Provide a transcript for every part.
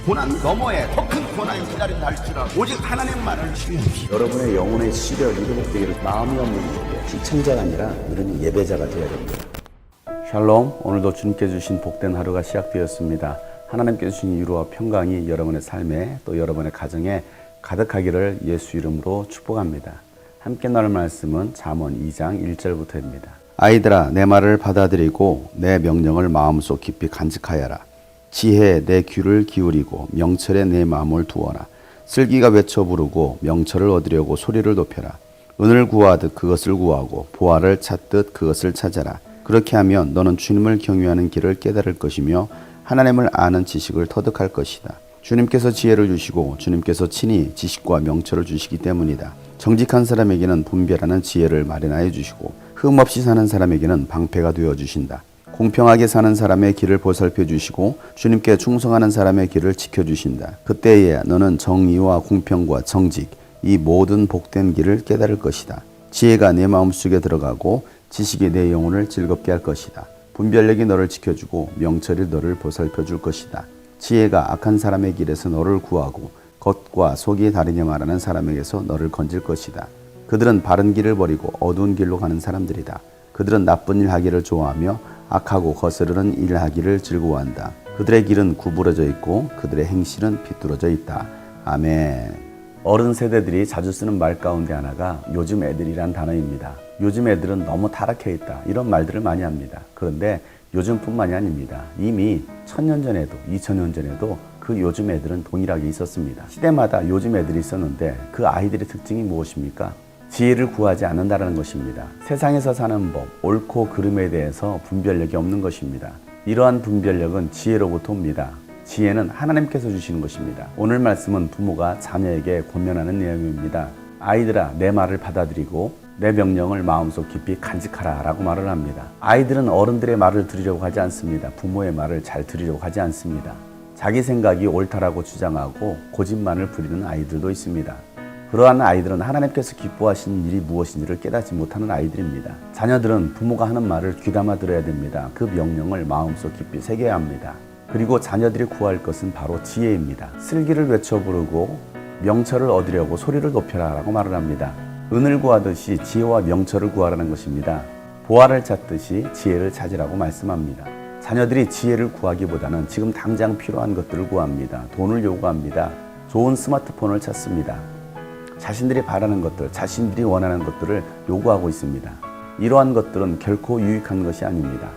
고난 너머에 더 큰 고난이 기다린다 할지라도 오직 하나님 말을 신뢰합시다. 여러분의 영혼의 시력이 회복되기를 마음이 없는 분에게 시청자가 아니라 우리는 예배자가 되어야 됩니다. 샬롬, 오늘도 주님께 주신 복된 하루가 시작되었습니다. 하나님께 주신 위로와 평강이 여러분의 삶에 또 여러분의 가정에 가득하기를 예수 이름으로 축복합니다. 함께 나눌 말씀은 잠언 2장 1절부터입니다. 아이들아, 내 말을 받아들이고 내 명령을 마음속 깊이 간직하여라. 지혜에 내 귀를 기울이고 명철에 내 마음을 두어라. 슬기가 외쳐 부르고 명철을 얻으려고 소리를 높여라. 은을 구하듯 그것을 구하고 보화를 찾듯 그것을 찾아라. 그렇게 하면 너는 주님을 경외하는 길을 깨달을 것이며 하나님을 아는 지식을 터득할 것이다. 주님께서 지혜를 주시고 주님께서 친히 지식과 명철을 주시기 때문이다. 정직한 사람에게는 분별하는 지혜를 마련하여 주시고 흠없이 사는 사람에게는 방패가 되어 주신다. 공평하게 사는 사람의 길을 보살펴 주시고 주님께 충성하는 사람의 길을 지켜주신다. 그때에 너는 정의와 공평과 정직, 이 모든 복된 길을 깨달을 것이다. 지혜가 내 마음속에 들어가고 지식이 내 영혼을 즐겁게 할 것이다. 분별력이 너를 지켜주고 명철이 너를 보살펴 줄 것이다. 지혜가 악한 사람의 길에서 너를 구하고 겉과 속이 다르냐 말하는 사람에게서 너를 건질 것이다. 그들은 바른 길을 버리고 어두운 길로 가는 사람들이다. 그들은 나쁜 일 하기를 좋아하며 악하고 거스르는 일 하기를 즐거워한다. 그들의 길은 구부러져 있고 그들의 행실은 비뚤어져 있다. 아멘. 어른 세대들이 자주 쓰는 말 가운데 하나가 요즘 애들이란 단어입니다. 요즘 애들은 너무 타락해 있다, 이런 말들을 많이 합니다. 그런데 요즘뿐만이 아닙니다. 이미 1000년 전에도 2000년 전에도 그 요즘 애들은 동일하게 있었습니다. 시대마다 요즘 애들이 있었는데 그 아이들의 특징이 무엇입니까? 지혜를 구하지 않는다는 것입니다. 세상에서 사는 법, 옳고 그름에 대해서 분별력이 없는 것입니다. 이러한 분별력은 지혜로부터 옵니다. 지혜는 하나님께서 주시는 것입니다. 오늘 말씀은 부모가 자녀에게 권면하는 내용입니다. 아이들아, 내 말을 받아들이고 내 명령을 마음속 깊이 간직하라 라고 말을 합니다. 아이들은 어른들의 말을 들으려고 하지 않습니다. 부모의 말을 잘 들으려고 하지 않습니다. 자기 생각이 옳다라고 주장하고 고집만을 부리는 아이들도 있습니다. 그러한 아이들은 하나님께서 기뻐하시는 일이 무엇인지를 깨닫지 못하는 아이들입니다. 자녀들은 부모가 하는 말을 귀담아 들어야 됩니다. 그 명령을 마음속 깊이 새겨야 합니다. 그리고 자녀들이 구할 것은 바로 지혜입니다. 슬기를 외쳐 부르고 명철을 얻으려고 소리를 높여라 라고 말을 합니다. 은을 구하듯이 지혜와 명철을 구하라는 것입니다. 보화를 찾듯이 지혜를 찾으라고 말씀합니다. 자녀들이 지혜를 구하기보다는 지금 당장 필요한 것들을 구합니다. 돈을 요구합니다. 좋은 스마트폰을 찾습니다. 자신들이 바라는 것들, 자신들이 원하는 것들을 요구하고 있습니다. 이러한 것들은 결코 유익한 것이 아닙니다.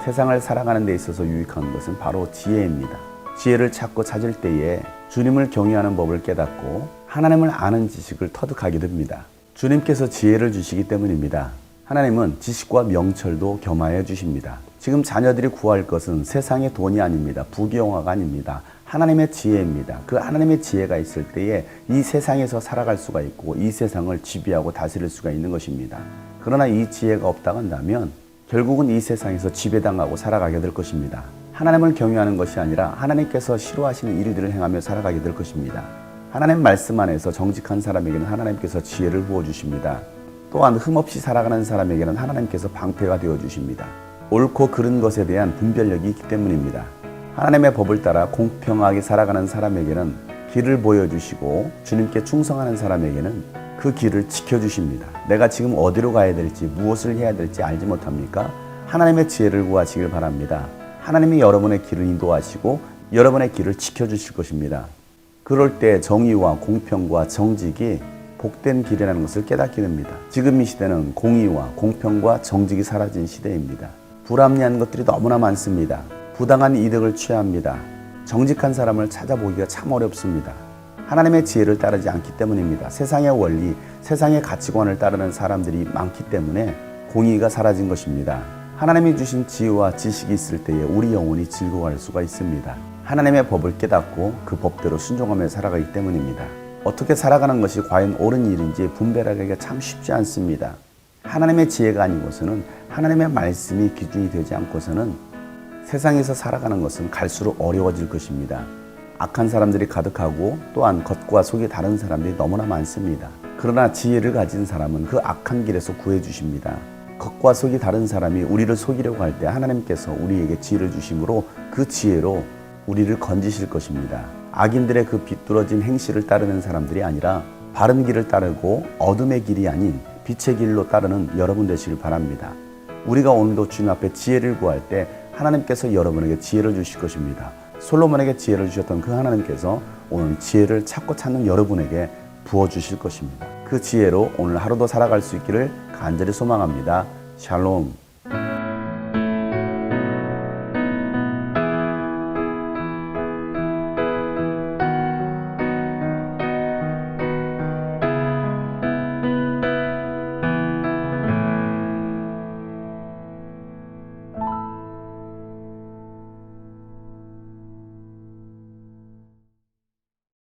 세상을 살아가는 데 있어서 유익한 것은 바로 지혜입니다. 지혜를 찾고 찾을 때에 주님을 경외하는 법을 깨닫고 하나님을 아는 지식을 터득하게 됩니다. 주님께서 지혜를 주시기 때문입니다. 하나님은 지식과 명철도 겸하여 주십니다. 지금 자녀들이 구할 것은 세상의 돈이 아닙니다. 부귀영화가 아닙니다. 하나님의 지혜입니다. 그 하나님의 지혜가 있을 때에 이 세상에서 살아갈 수가 있고 이 세상을 지배하고 다스릴 수가 있는 것입니다. 그러나 이 지혜가 없다고 한다면 결국은 이 세상에서 지배당하고 살아가게 될 것입니다. 하나님을 경외하는 것이 아니라 하나님께서 싫어하시는 일들을 행하며 살아가게 될 것입니다. 하나님 말씀 안에서 정직한 사람에게는 하나님께서 지혜를 부어주십니다. 또한 흠없이 살아가는 사람에게는 하나님께서 방패가 되어주십니다. 옳고 그른 것에 대한 분별력이 있기 때문입니다. 하나님의 법을 따라 공평하게 살아가는 사람에게는 길을 보여주시고 주님께 충성하는 사람에게는 그 길을 지켜주십니다. 내가 지금 어디로 가야 될지 무엇을 해야 될지 알지 못합니까? 하나님의 지혜를 구하시길 바랍니다. 하나님이 여러분의 길을 인도하시고 여러분의 길을 지켜주실 것입니다. 그럴 때 정의와 공평과 정직이 복된 길이라는 것을 깨닫게 됩니다. 지금 이 시대는 공의와 공평과 정직이 사라진 시대입니다. 불합리한 것들이 너무나 많습니다. 부당한 이득을 취합니다. 정직한 사람을 찾아보기가 참 어렵습니다. 하나님의 지혜를 따르지 않기 때문입니다. 세상의 원리, 세상의 가치관을 따르는 사람들이 많기 때문에 공의가 사라진 것입니다. 하나님이 주신 지혜와 지식이 있을 때에 우리 영혼이 즐거워할 수가 있습니다. 하나님의 법을 깨닫고 그 법대로 순종하며 살아가기 때문입니다. 어떻게 살아가는 것이 과연 옳은 일인지 분별하기가 참 쉽지 않습니다. 하나님의 지혜가 아니고서는 하나님의 말씀이 기준이 되지 않고서는 세상에서 살아가는 것은 갈수록 어려워질 것입니다. 악한 사람들이 가득하고 또한 겉과 속이 다른 사람들이 너무나 많습니다. 그러나 지혜를 가진 사람은 그 악한 길에서 구해주십니다. 겉과 속이 다른 사람이 우리를 속이려고 할 때 하나님께서 우리에게 지혜를 주심으로 그 지혜로 우리를 건지실 것입니다. 악인들의 그 비뚤어진 행실을 따르는 사람들이 아니라 바른 길을 따르고 어둠의 길이 아닌 빛의 길로 따르는 여러분 되시길 바랍니다. 우리가 오늘도 주님 앞에 지혜를 구할 때 하나님께서 여러분에게 지혜를 주실 것입니다. 솔로몬에게 지혜를 주셨던 그 하나님께서 오늘 지혜를 찾고 찾는 여러분에게 부어주실 것입니다. 그 지혜로 오늘 하루도 살아갈 수 있기를 간절히 소망합니다. 샬롬.